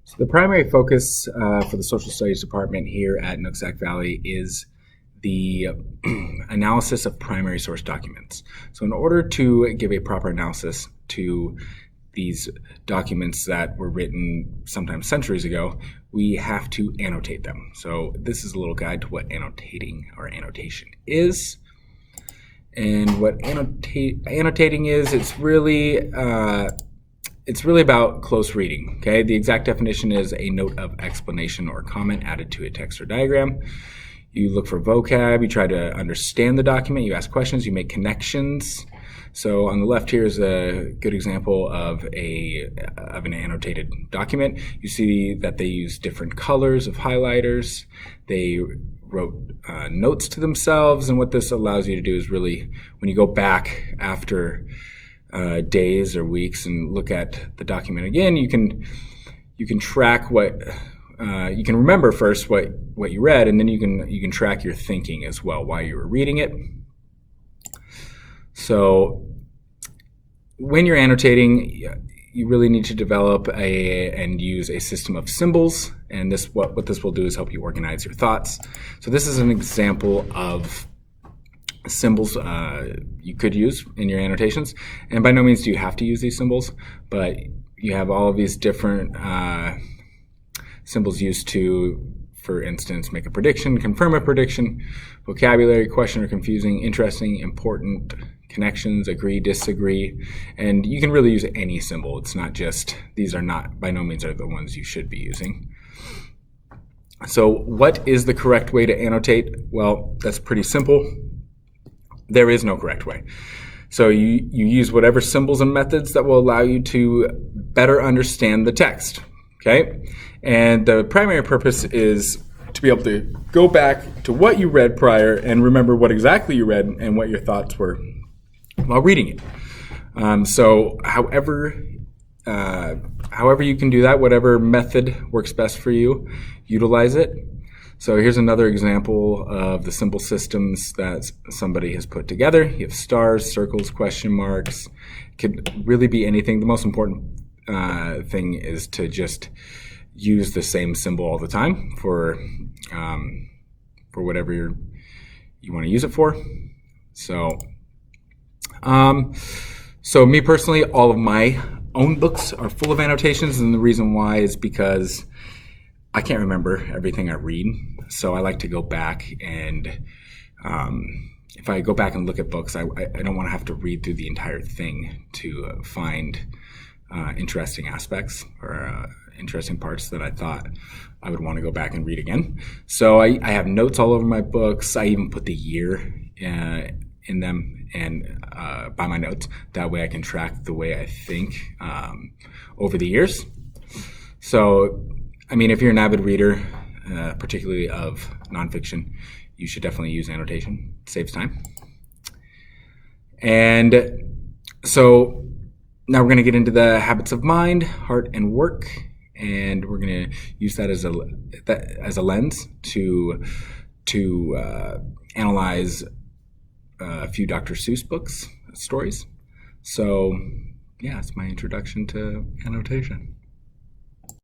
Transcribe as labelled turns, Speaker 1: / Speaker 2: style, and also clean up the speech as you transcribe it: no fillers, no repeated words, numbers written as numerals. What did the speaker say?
Speaker 1: So the primary focus for the social studies department here at Nooksack Valley is the analysis of primary source documents. So in order to give a proper analysis to these documents that were written sometimes centuries ago, we have to annotate them. So this is a little guide to what annotating or annotation is. And what annotating is, it's really about close reading. Okay, the exact definition is a note of explanation or comment added to a text or diagram. You look for vocab, you try to understand the document, you ask questions, you make connections. So on the left here is a good example of an annotated document. You see that they use different colors of highlighters. They wrote notes to themselves, and what this allows you to do is really, when you go back after days or weeks and look at the document again, you can track what you can remember first what you read, and then you can track your thinking as well while you were reading it. So when you're annotating, you really need to develop and use a system of symbols, and what this will do is help you organize your thoughts. So this is an example of symbols you could use in your annotations, and by no means do you have to use these symbols, but you have all of these different symbols used to, for instance, make a prediction, confirm a prediction, vocabulary, question or confusing, interesting, important, connections, agree, disagree, and you can really use any symbol. It's not just, these are not, by no means are the ones you should be using. So what is the correct way to annotate? Well, that's pretty simple. There is no correct way. So you use whatever symbols and methods that will allow you to better understand the text, okay? And the primary purpose is to be able to go back to what you read prior and remember what exactly you read and what your thoughts were while reading it. So however you can do that, whatever method works best for you, utilize it. So here's another example of the symbol systems that somebody has put together. You have stars, circles, question marks. It could really be anything. The most important thing is to just use the same symbol all the time for whatever you want to use it for. So me personally, all of my own books are full of annotations, and the reason why is because I can't remember everything I read, so I like to go back and if I go back and look at books, I don't want to have to read through the entire thing to find interesting aspects or interesting parts that I thought I would want to go back and read again. So I have notes all over my books. I even put the year in them and by my notes. That way I can track the way I think over the years. So I mean, if you're an avid reader, particularly of nonfiction, you should definitely use annotation. It saves time. And so now we're going to get into the habits of mind, heart, and work, and we're going to use that as a lens to analyze a few Dr. Seuss books, stories. So yeah, it's my introduction to annotation.